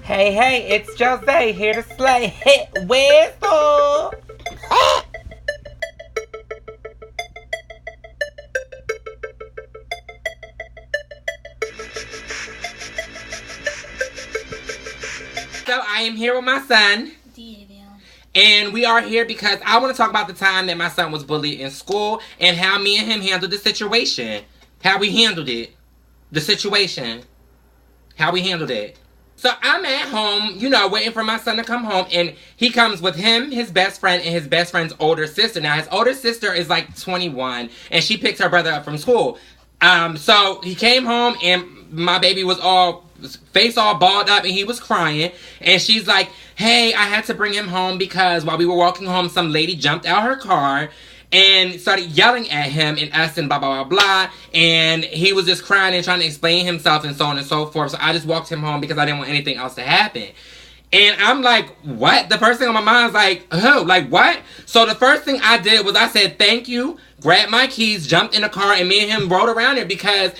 Hey, hey, it's Jose here to slay. Hit whistle. So I am here with my son. And we are here because I want to talk about the time that my son was bullied in school and how me and him handled the situation. How we handled it. The situation. How we handled it. So I'm at home, waiting for my son to come home. And he comes with him, his best friend, and his best friend's older sister. Now, his older sister is like 21. And she picked her brother up from school. So he came home and my baby was face all balled up and he was crying. And she's like, hey, I had to bring him home because while we were walking home, some lady jumped out her car and started yelling at him and us and blah, blah, blah, blah. And he was just crying and trying to explain himself and so on and so forth. So I just walked him home because I didn't want anything else to happen. And I'm like, what? The first thing on my mind is like, who? Like, what? So the first thing I did was I said, thank you, grabbed my keys, jumped in the car, and me and him rode around it because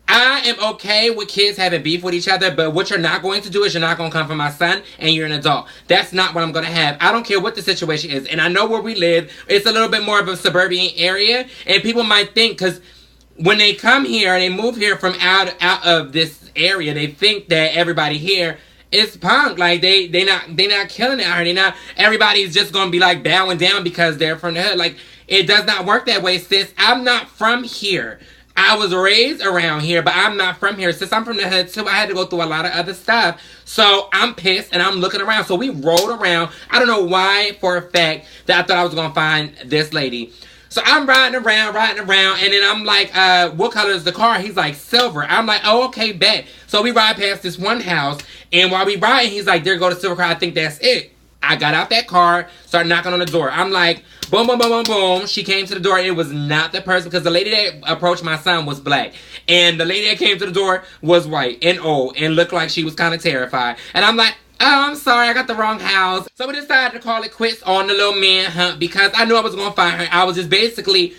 I am okay with kids having beef with each other, but what you're not going to do is you're not going to come for my son and you're an adult. That's not what I'm going to have. I don't care what the situation is. And I know where we live. It's a little bit more of a suburban area. And people might think, because when they come here and they move here from out of this area, they think that everybody here is punk. Like, they not killing it out here. Everybody's just going to be like bowing down because they're from the hood. Like, it does not work that way, sis. I'm not from here. I was raised around here, but I'm not from here. Since I'm from the hood, too, I had to go through a lot of other stuff. So I'm pissed, and I'm looking around. So we rode around. I don't know why, for a fact, that I thought I was going to find this lady. So I'm riding around, and then I'm like, what color is the car? He's like, silver. I'm like, oh, okay, bet. So we ride past this one house, and while we ride, he's like, there go the silver car. I think that's it. I got out that car, started knocking on the door. I'm like, boom, boom, boom, boom, boom. She came to the door. It was not the person, because the lady that approached my son was black. And the lady that came to the door was white and old and looked like she was kind of terrified. And I'm like, oh, I'm sorry, I got the wrong house. So we decided to call it quits on the little manhunt because I knew I was going to find her. I was just basically,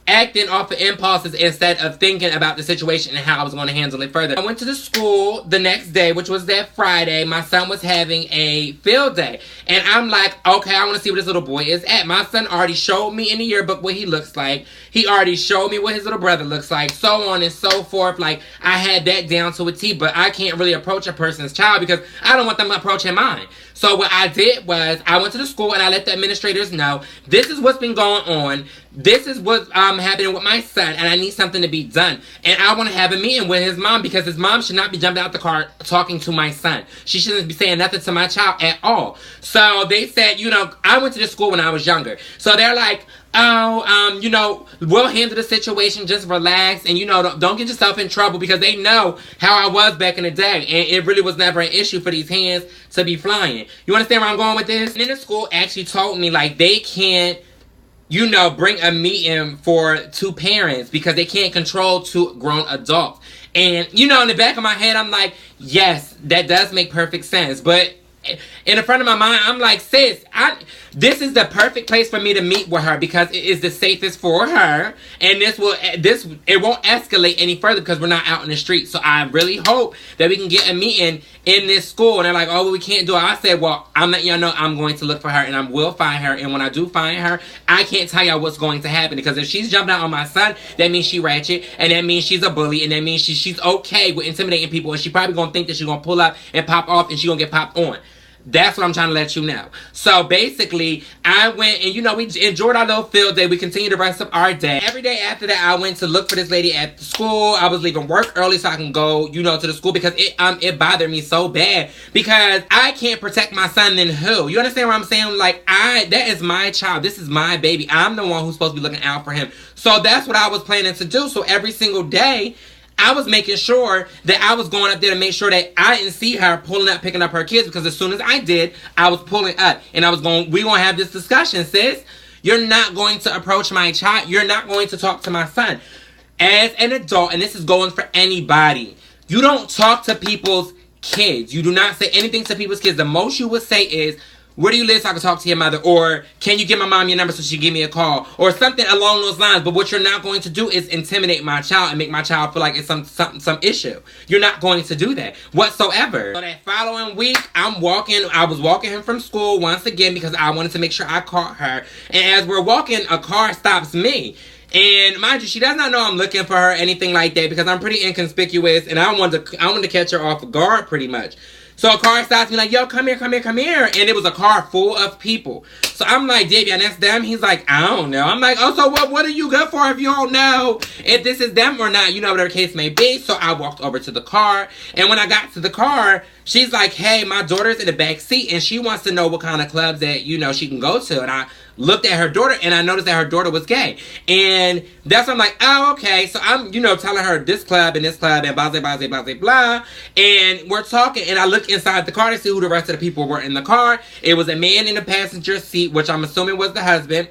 acting off of impulses instead of thinking about the situation and how I was going to handle it further. I went to the school the next day, which was that Friday. My son was having a field day. And I'm like, okay, I want to see where this little boy is at. My son already showed me in the yearbook what he looks like. He already showed me what his little brother looks like, so on and so forth. Like, I had that down to a T, but I can't really approach a person's child because I don't want them approaching mine. So what I did was I went to the school and I let the administrators know, this is what's been going on. This is what's happening with my son, and I need something to be done. And I want to have a meeting with his mom because his mom should not be jumping out the car talking to my son. She shouldn't be saying nothing to my child at all. So they said, I went to this school when I was younger. So they're like, we'll handle the situation, just relax, and, don't get yourself in trouble because they know how I was back in the day, and it really was never an issue for these hands to be flying. You understand where I'm going with this? And then the school actually told me, like, they can't, bring a meeting for two parents because they can't control two grown adults. And, in the back of my head, I'm like, yes, that does make perfect sense, but in the front of my mind, I'm like, sis, this is the perfect place for me to meet with her because it is the safest for her, and it won't escalate any further because we're not out in the street. So I really hope that we can get a meeting in this school. And they're like, oh, well, we can't do it. I said, well, I'm letting y'all know I'm going to look for her, and I will find her. And when I do find her, I can't tell y'all what's going to happen because if she's jumping out on my son, that means she ratchet, and that means she's a bully, and that means she's okay with intimidating people, and she probably gonna think that she's gonna pull up and pop off, and she's gonna get popped on. That's what I'm trying to let you know. So basically, I went and, we enjoyed our little field day. We continued the rest of our day. Every day after that, I went to look for this lady at the school. I was leaving work early so I can go, to the school because it bothered me so bad because I can't protect my son, then who? You understand what I'm saying? Like, that is my child. This is my baby. I'm the one who's supposed to be looking out for him. So that's what I was planning to do. So every single day, I was making sure that I was going up there to make sure that I didn't see her pulling up, picking up her kids, because as soon as I did, I was pulling up. And we're going to have this discussion, sis. You're not going to approach my child. You're not going to talk to my son. As an adult, and this is going for anybody, you don't talk to people's kids. You do not say anything to people's kids. The most you would say is, where do you live so I can talk to your mother? Or can you give my mom your number so she give me a call? Or something along those lines. But what you're not going to do is intimidate my child and make my child feel like it's some issue. You're not going to do that whatsoever. So that following week, I was walking him from school once again because I wanted to make sure I caught her. And as we're walking, a car stops me. And mind you, she does not know I'm looking for her or anything like that because I'm pretty inconspicuous and I wanted to catch her off guard pretty much. So a car stops me like, yo, come here. And it was a car full of people. So I'm like, Davion, that's them? He's like, I don't know. I'm like, oh, so what are you good for if you don't know if this is them or not? You know, whatever the case may be. So I walked over to the car. And when I got to the car, she's like, hey, my daughter's in the back seat. And she wants to know what kind of clubs that, you know, she can go to. And I looked at her daughter and I noticed that her daughter was gay. And that's when I'm like, oh, okay. So I'm, you know, telling her this club and blah, blah. And we're talking and I look inside the car to see who the rest of the people were in the car. It was a man in the passenger seat, which I'm assuming was the husband.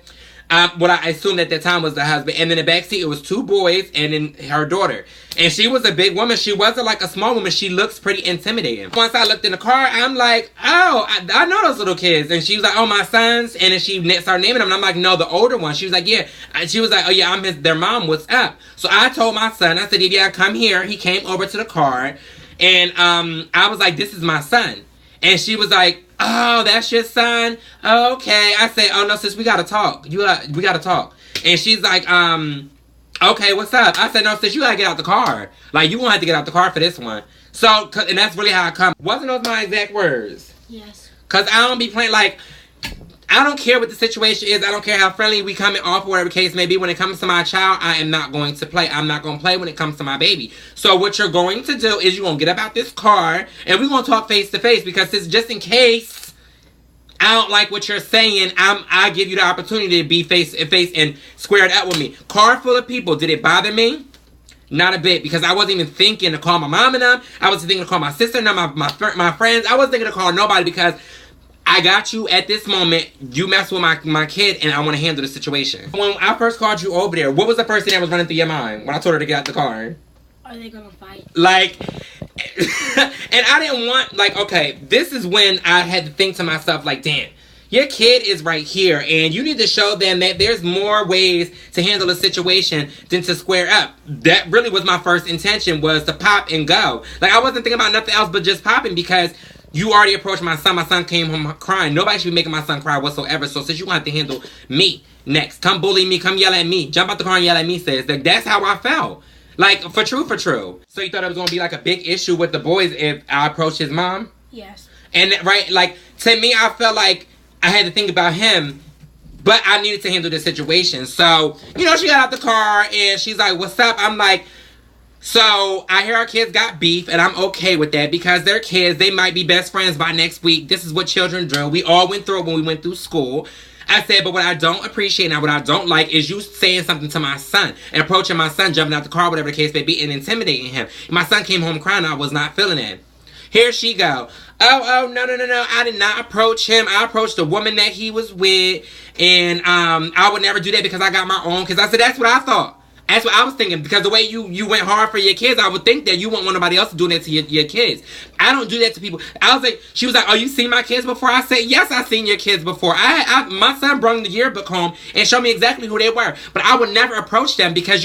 What I assumed at that time was the husband. And in the back seat, it was 2 boys and then her daughter. And she was a big woman. She wasn't like a small woman. She looks pretty intimidating. Once I looked in the car, I'm like, oh, I know those little kids. And she was like, oh, my sons. And then she started naming them. And I'm like, no, the older one. She was like, yeah. And she was like, oh, yeah, I'm their mom. What's up? So I told my son, I said, yeah, come here. He came over to the car. And I was like, this is my son. And she was like, oh, that's your son? Okay. I said, oh, no, sis, we got to talk. We got to talk. And she's like, okay, what's up? I said, no, sis, you got to get out the car. Like, you won't have to get out the car for this one. So, and that's really how I come. Wasn't those my exact words? Yes. Because I don't be playing, like, I don't care what the situation is. I don't care how friendly we coming off or whatever the case may be. When it comes to my child, I am not going to play. I'm not going to play when it comes to my baby. So what you're going to do is you're going to get up out this car and we're going to talk face to face because it's just in case I don't like what you're saying, I give you the opportunity to be face to face and square it up with me. Car full of people. Did it bother me? Not a bit, because I wasn't even thinking to call my mom and them. I wasn't thinking to call my sister and them, my friends. I wasn't thinking to call nobody because I got you at this moment. You mess with my kid and I want to handle the situation. When I first called you over there, what was the first thing that was running through your mind when I told her to get out the car? Are they gonna fight? Like, and I didn't want, like, okay, this is when I had to think to myself, like, damn, your kid is right here, and you need to show them that there's more ways to handle a situation than to square up. That really was my first intention, was to pop and go. Like, I wasn't thinking about nothing else but just popping because you already approached my son. My son came home crying. Nobody should be making my son cry whatsoever, so since you want to handle me next, come bully me, come yell at me, jump out the car and yell at me, sis. Like, that's how I felt. Like, for true. So you thought it was going to be, like, a big issue with the boys if I approached his mom? Yes. And, right, like, to me, I felt like I had to think about him, but I needed to handle the situation. So, you know, she got out the car, and she's like, what's up? I'm like, so, I hear our kids got beef, and I'm okay with that, because they're kids. They might be best friends by next week. This is what children do. We all went through it when we went through school. I said, but what I don't appreciate now, what I don't like, is you saying something to my son and approaching my son, jumping out the car, whatever the case may be, and intimidating him. My son came home crying. I was not feeling it. Here she go. Oh, no. I did not approach him. I approached the woman that he was with, and I would never do that because I got my own. Because I said, that's what I thought. That's what I was thinking, because the way you went hard for your kids, I would think that you wouldn't want nobody else to do that to your kids. I don't do that to people. I was like, she was like, oh, you seen my kids before? I said, yes, I seen your kids before. My son brought the yearbook home and showed me exactly who they were. But I would never approach them because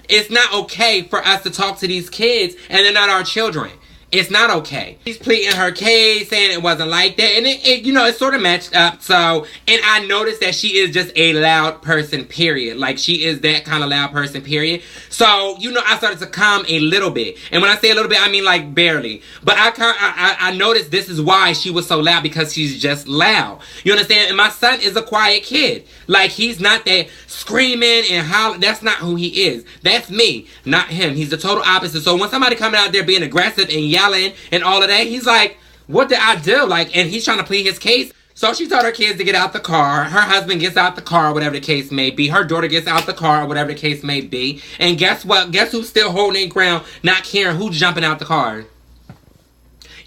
it's not okay for us to talk to these kids and they're not our children. It's not okay. She's pleading her case, saying it wasn't like that. And it sort of matched up. So, and I noticed that she is just a loud person, period. Like, she is that kind of loud person, period. So, I started to calm a little bit. And when I say a little bit, I mean like barely. But I noticed this is why she was so loud, because she's just loud. You understand? And my son is a quiet kid. Like, he's not that screaming and hollering. That's not who he is. That's me, not him. He's the total opposite. So when somebody coming out there being aggressive and yelling and all of that, he's like, what did I do? Like, and he's trying to plead his case. So she told her kids to get out the car. Her husband gets out the car, whatever the case may be. Her daughter gets out the car, whatever the case may be. And guess what? Guess who's still holding their ground, not caring who's jumping out the car?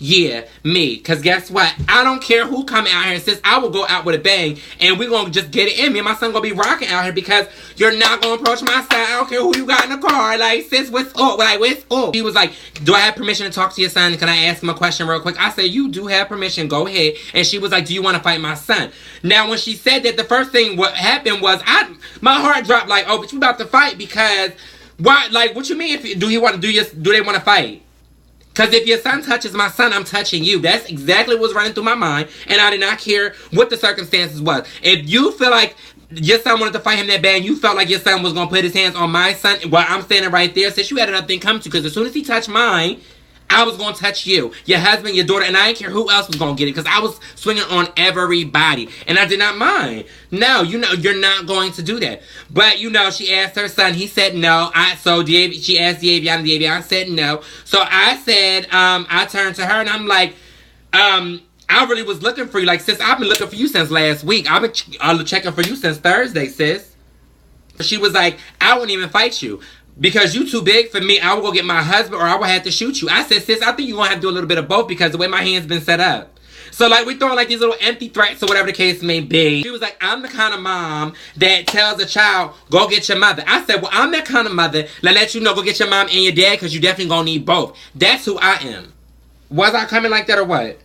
Yeah, me. Because guess what? I don't care who come out here and says I will go out with a bang and we're going to just get it in. Me and my son going to be rocking out here because you're not going to approach my son. I don't care who you got in the car. Like, sis, what's up? Like, what's up? He was like, do I have permission to talk to your son? Can I ask him a question real quick? I said, you do have permission. Go ahead. And she was like, do you want to fight my son? Now, when she said that, the first thing what happened was my heart dropped like, oh, but you about to fight because why? Like, what you mean? Do they want to fight? Because if your son touches my son, I'm touching you. That's exactly what was running through my mind. And I did not care what the circumstances was. If you feel like your son wanted to fight him that bad and you felt like your son was going to put his hands on my son, well, I'm standing right there. Since you had another thing come to, because as soon as he touched mine, I was going to touch you, your husband, your daughter, and I didn't care who else was going to get it because I was swinging on everybody, and I did not mind. No, you know, you're not going to do that. But, you know, she asked her son. He said no. She asked Davion said no. So I said, I turned to her, and I'm like, I really was looking for you. Like, sis, I've been looking for you since last week. I've been checking for you since Thursday, sis. She was like, I wouldn't even fight you. Because you too big for me, I will go get my husband or I will have to shoot you. I said, sis, I think you're going to have to do a little bit of both because the way my hand's been set up. So, like, we throwing, like, these little empty threats or whatever the case may be. She was like, I'm the kind of mom that tells a child, go get your mother. I said, well, I'm that kind of mother that lets you know, go get your mom and your dad because you definitely going to need both. That's who I am. Was I coming like that or what?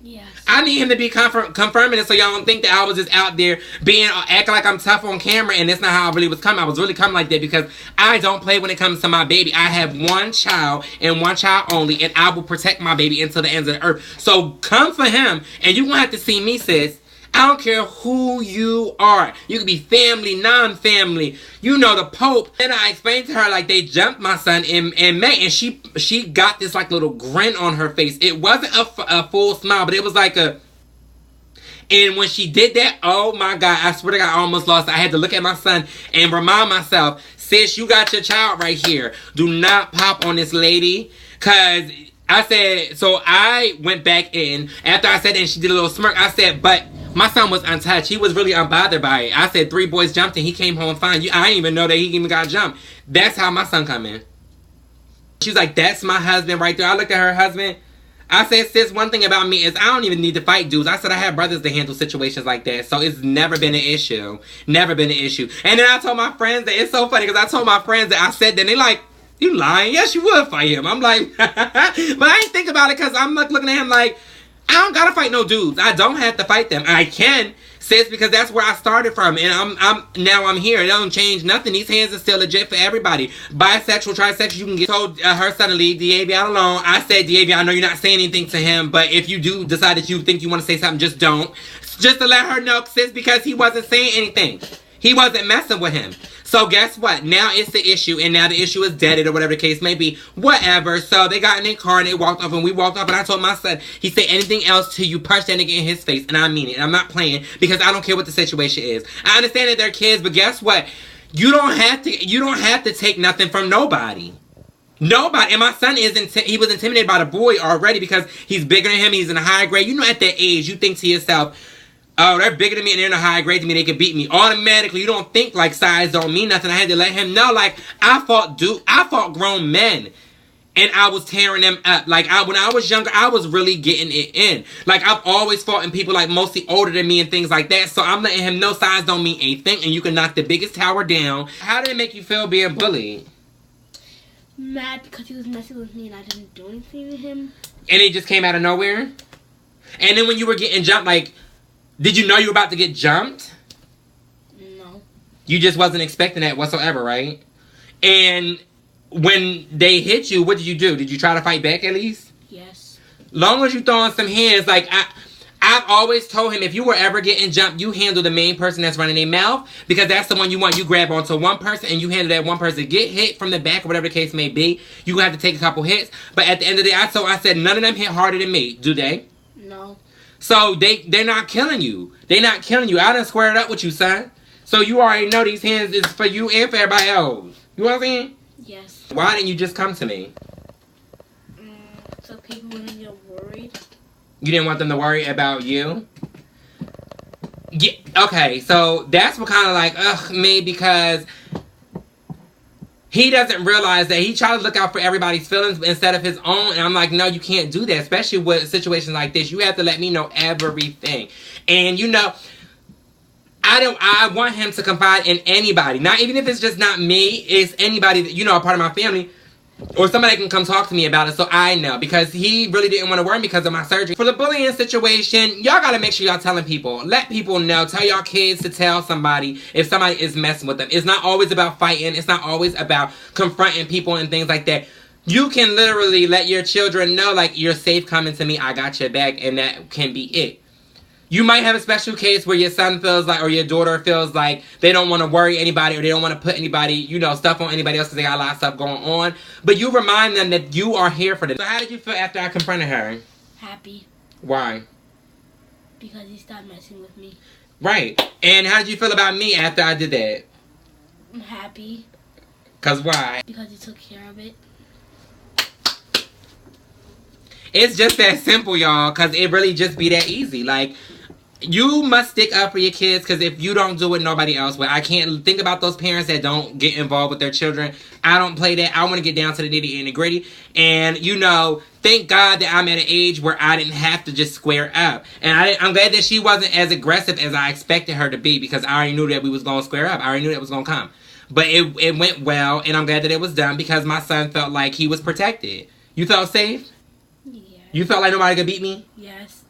Yes. I need him to be confirming it so y'all don't think that I was just out there being acting like I'm tough on camera and that's not how I really was coming. I was really coming like that because I don't play when it comes to my baby. I have one child and one child only, and I will protect my baby until the ends of the earth. So come for him, and you're going to have to see me, sis. I don't care who you are. You can be family, non-family. You know, the Pope. And I explained to her, like, they jumped my son in May. And she got this, like, little grin on her face. It wasn't a full smile, but it was like a... And when she did that, oh, my God. I swear to God, I almost lost it. I had to look at my son and remind myself, sis, you got your child right here. Do not pop on this lady. Because... I said, so I went back in. After I said that and she did a little smirk, I said, but my son was untouched. He was really unbothered by it. I said 3 boys jumped and he came home fine. I didn't even know that he even got jumped. That's how my son come in. She was like, that's my husband right there. I looked at her husband. I said, sis, one thing about me is I don't even need to fight dudes. I said I have brothers to handle situations like that. So it's never been an issue. Never been an issue. And then I told my friends that it's so funny because I told my friends that I said that and they like, you lying? Yes, you would fight him. I'm like, but I ain't think about it because I'm like looking at him like, I don't gotta fight no dudes. I don't have to fight them. I can, sis, because that's where I started from, and I'm here. It don't change nothing. These hands are still legit for everybody. Bisexual, trisexual, you can get told her son to leave Davion alone. I said, Davion, I know you're not saying anything to him, but if you do decide that you think you want to say something, just don't. Just to let her know, sis, because he wasn't saying anything. He wasn't messing with him. So guess what? Now it's the issue, and now the issue is deaded or whatever the case may be. Whatever. So they got in their car and they walked off, and we walked off, and I told my son, he said anything else till you punch that nigga in his face, and I mean it. And I'm not playing because I don't care what the situation is. I understand that they're kids, but guess what? You don't have to take nothing from nobody. Nobody. And my son he was intimidated by the boy already because he's bigger than him. He's in a high grade. You know, at that age, you think to yourself, oh, they're bigger than me and they're in a high grade than me. They can beat me. Automatically, you don't think like size don't mean nothing. I had to let him know, like, I fought grown men. And I was tearing them up. Like, when I was younger, I was really getting it in. Like, I've always fought in people, like, mostly older than me and things like that. So I'm letting him know size don't mean anything. And you can knock the biggest tower down. How did it make you feel being bullied? Mad because he was messing with me and I didn't do anything to him. And it just came out of nowhere? And then when you were getting jumped, like... Did you know you were about to get jumped? No. You just wasn't expecting that whatsoever, right? And when they hit you, what did you do? Did you try to fight back at least? Yes. Long as you throw on some hands, like I've always told him, if you were ever getting jumped, you handle the main person that's running their mouth because that's the one you want. You grab onto one person and you handle that one person. Get hit from the back or whatever the case may be. You have to take a couple hits. But at the end of the day, I said none of them hit harder than me. Do they? No. So they're not killing you. They're not killing you. I done squared up with you, son. So you already know these hands is for you and for everybody else. You know what I'm saying? Yes. Why didn't you just come to me? So people wouldn't get worried. You didn't want them to worry about you? Yeah. Okay, so that's what kind of like, me, because he doesn't realize that he tries to look out for everybody's feelings instead of his own. And I'm like, no, you can't do that, especially with situations like this. You have to let me know everything. And you know, I want him to confide in anybody. Not even if it's just not me, it's anybody that, you know, a part of my family. Or somebody can come talk to me about it so I know. Because he really didn't want to worry because of my surgery. For the bullying situation, y'all gotta make sure y'all telling people. Let people know. Tell y'all kids to tell somebody if somebody is messing with them. It's not always about fighting. It's not always about confronting people and things like that. You can literally let your children know, like, you're safe coming to me. I got your back. And that can be it. You might have a special case where your son feels like, or your daughter feels like they don't want to worry anybody or they don't want to put anybody, you know, stuff on anybody else because they got a lot of stuff going on. But you remind them that you are here for them. So how did you feel after I confronted her? Happy. Why? Because he stopped messing with me. Right. And how did you feel about me after I did that? I'm happy. Because why? Because he took care of it. It's just that simple, y'all. Because it really just be that easy. Like, you must stick up for your kids, because if you don't do it, nobody else will. I can't think about those parents that don't get involved with their children. I don't play that. I want to get down to the nitty and the gritty. And, you know, thank God that I'm at an age where I didn't have to just square up. And I'm glad that she wasn't as aggressive as I expected her to be, because I already knew that we was going to square up. I already knew that was going to come. But it went well, and I'm glad that it was done, because my son felt like he was protected. You felt safe? Yeah. You felt like nobody could beat me? Yes.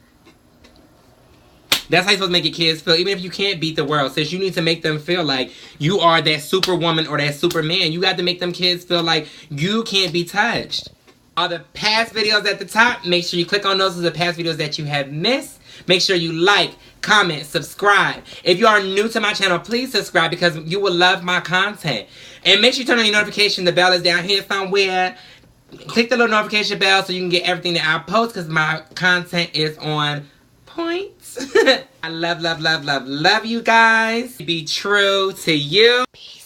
That's how you're supposed to make your kids feel. Even if you can't beat the world, since you need to make them feel like you are that superwoman or that superman. You got to make them kids feel like you can't be touched. All the past videos at the top, make sure you click on those. Those are the past videos that you have missed. Make sure you like, comment, subscribe. If you are new to my channel, please subscribe, because you will love my content. And make sure you turn on your notification. The bell is down here somewhere. Click the little notification bell so you can get everything that I post, because my content is on point. I love you guys. Be true to you. Peace.